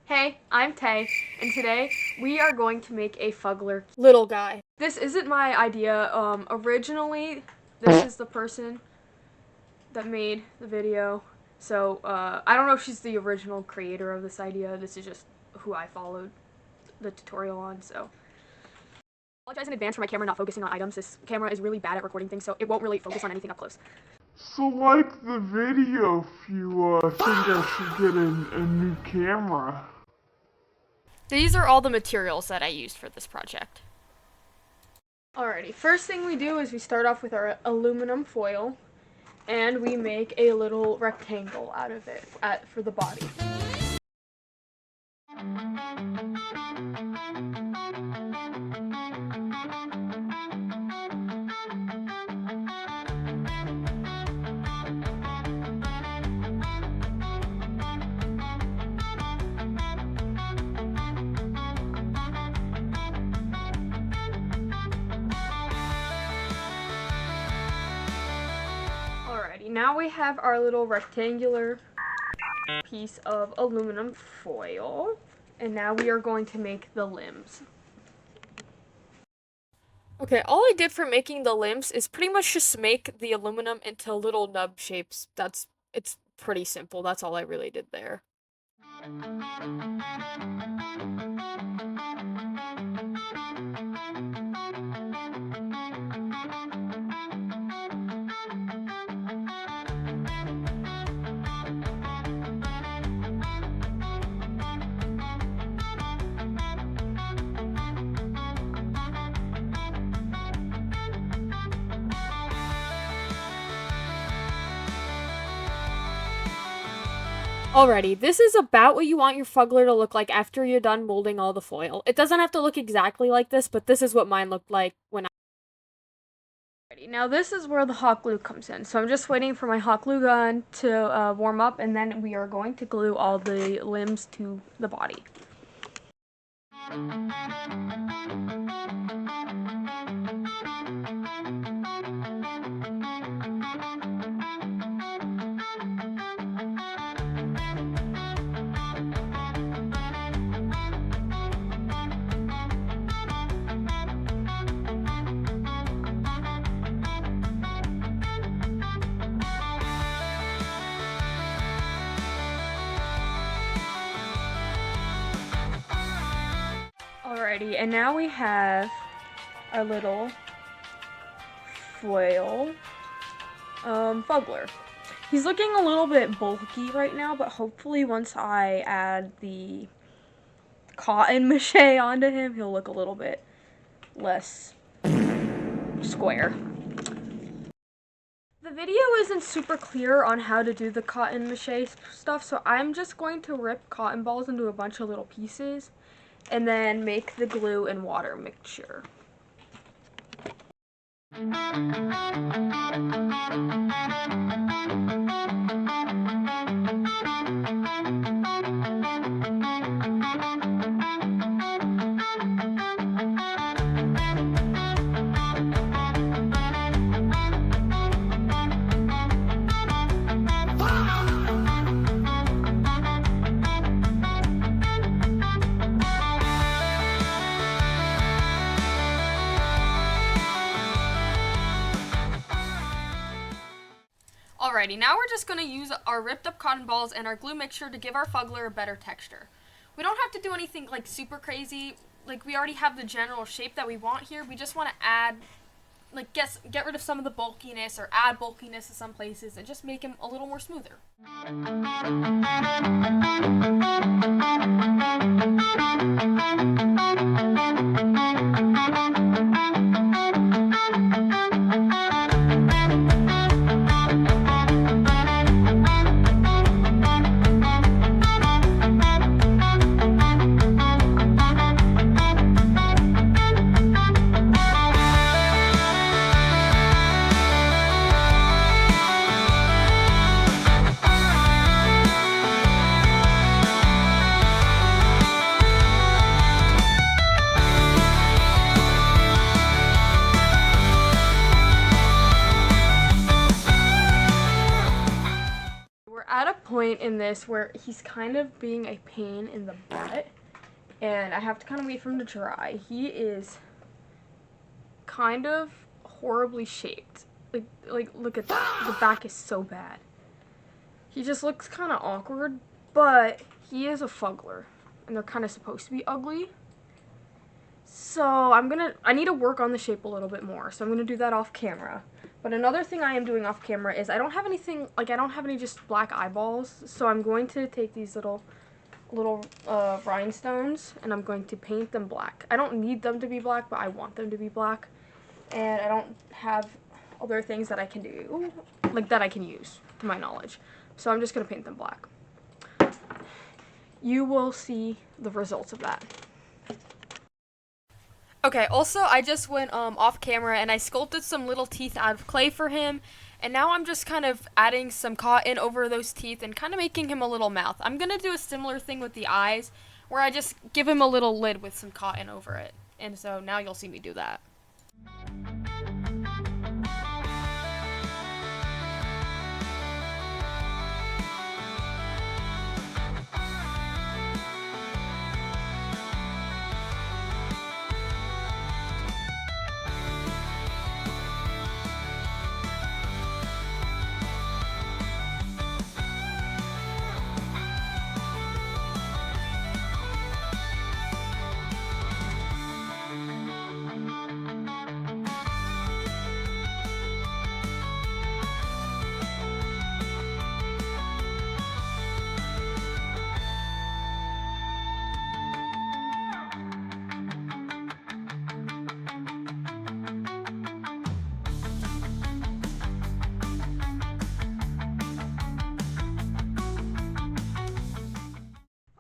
Hey, I'm Tay, and today we are going to make a Fuggler little guy. This isn't my idea. Originally, this is the person that made the video. So, I don't know if she's the original creator of this idea. This is just who I followed the tutorial on, so. I apologize in advance for my camera not focusing on items. This camera is really bad at recording things, so it won't really focus on anything up close. So like the video if you think I should get a new camera. These are all the materials that I used for this project. Alrighty, first thing we do is we start off with our aluminum foil, and we make a little rectangle out of it for the body. Now we have our little rectangular piece of aluminum foil, and now we are going to make the limbs. Okay, all I did for making the limbs is pretty much just make the aluminum into little nub shapes. It's pretty simple. That's all I really did there. Alrighty, this is about what you want your Fuggler to look like after you're done molding all the foil. It doesn't have to look exactly like this, but this is what mine looked like when I... Now this is where the hot glue comes in. So I'm just waiting for my hot glue gun to warm up, and then we are going to glue all the limbs to the body. Alrighty, and now we have our little foil Fuggler. He's looking a little bit bulky right now, but hopefully once I add the cotton mache onto him, he'll look a little bit less square. The video isn't super clear on how to do the cotton mache stuff, so I'm just going to rip cotton balls into a bunch of little pieces and then make the glue and water mixture. Alrighty, now we're just going to use our ripped up cotton balls and our glue mixture to give our Fuggler a better texture. We don't have to do anything like super crazy, like we already have the general shape that we want here. We just want to add, like get rid of some of the bulkiness or add bulkiness to some places and just make him a little more smoother. point in this where he's kind of being a pain in the butt, and I have to kind of wait for him to dry. He is kind of horribly shaped. Like look at that. The back is so bad. He just looks kind of awkward, but he is a Fuggler, and they're kind of supposed to be ugly. So I need to work on the shape a little bit more, so I'm gonna do that off camera. But another thing I am doing off camera is I don't have any just black eyeballs, so I'm going to take these little rhinestones, and I'm going to paint them black. I don't need them to be black, but I want them to be black, and I don't have other things that I can do, like that I can use, to my knowledge. So I'm just gonna paint them black. You will see the results of that. Okay, also I just went off camera and I sculpted some little teeth out of clay for him, and now I'm just kind of adding some cotton over those teeth and kind of making him a little mouth. I'm gonna do a similar thing with the eyes, where I just give him a little lid with some cotton over it, and so now you'll see me do that.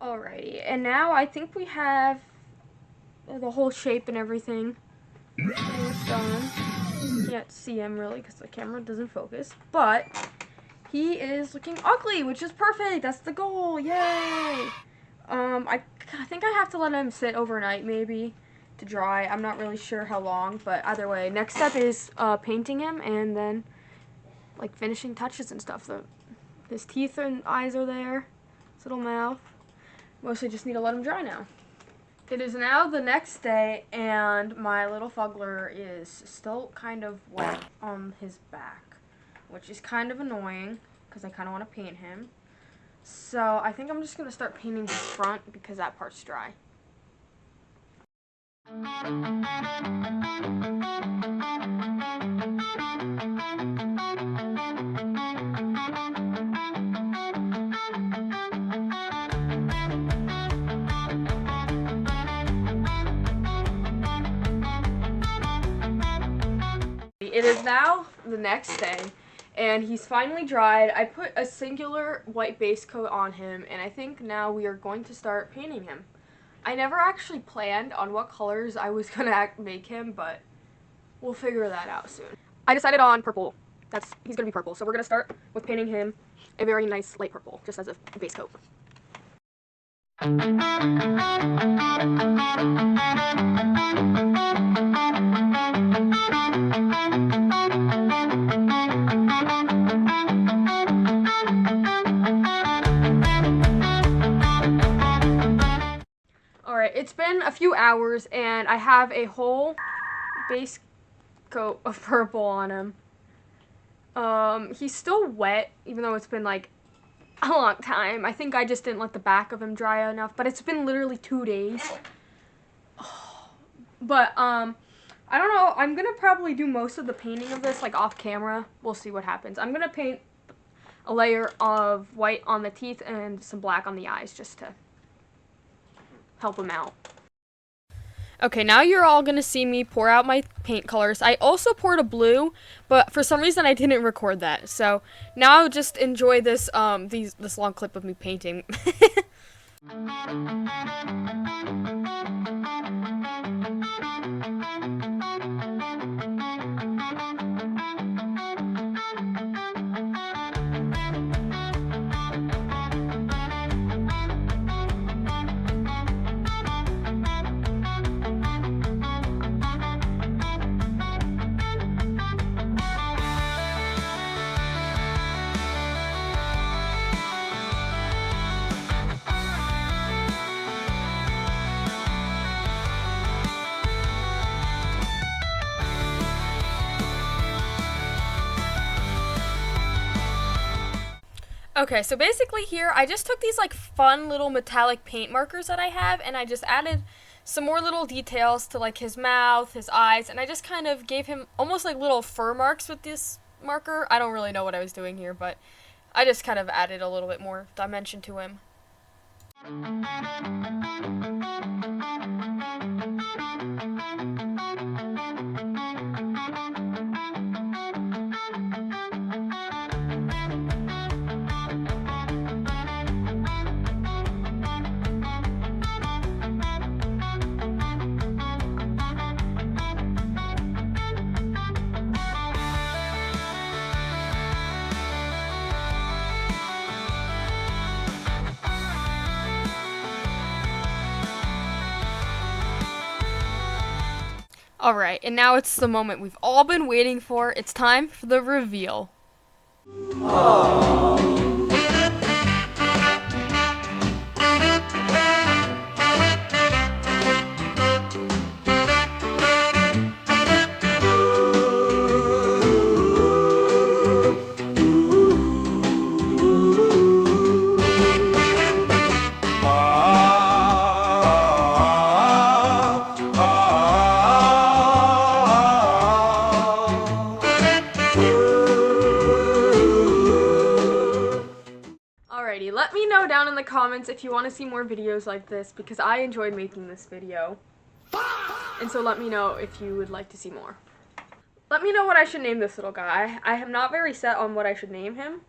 Alrighty, and now I think we have the whole shape and everything. Almost done. You can't see him really because the camera doesn't focus, but he is looking ugly, which is perfect. That's the goal. Yay! I think I have to let him sit overnight maybe to dry. I'm not really sure how long, but either way, next step is painting him and then like finishing touches and stuff. His teeth and eyes are there. His little mouth. Mostly just need to let him dry now. It is now the next day, and my little Fuggler is still kind of wet on his back, which is kind of annoying because I kind of want to paint him. So I think I'm just going to start painting his front because that part's dry. It is now the next day, and he's finally dried. I put a singular white base coat on him, and I think now we are going to start painting him. I never actually planned on what colors I was going to make him, but we'll figure that out soon. I decided on purple. He's going to be purple, so we're going to start with painting him a very nice light purple, just as a base coat. Alright, it's been a few hours and I have a whole base coat of purple on him. He's still wet, even though it's been like a long time. I think I just didn't let the back of him dry enough, but it's been literally 2 days. But, I don't know, I'm gonna probably do most of the painting of this, like, off camera. We'll see what happens. I'm gonna paint a layer of white on the teeth and some black on the eyes, just to help him out. Okay, now you're all gonna see me pour out my paint colors. I also poured a blue, but for some reason I didn't record that. So now just enjoy this this long clip of me painting. Okay, so basically here, I just took these like fun little metallic paint markers that I have, and I just added some more little details to like his mouth, his eyes, and I just kind of gave him almost like little fur marks with this marker. I don't really know what I was doing here, but I just kind of added a little bit more dimension to him. Alright, and now it's the moment we've all been waiting for. It's time for the reveal. Alrighty, let me know down in the comments if you want to see more videos like this, because I enjoyed making this video. And so let me know if you would like to see more. Let me know what I should name this little guy. I am not very set on what I should name him,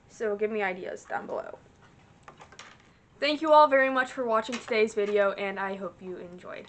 so give me ideas down below. Thank you all very much for watching today's video, and I hope you enjoyed.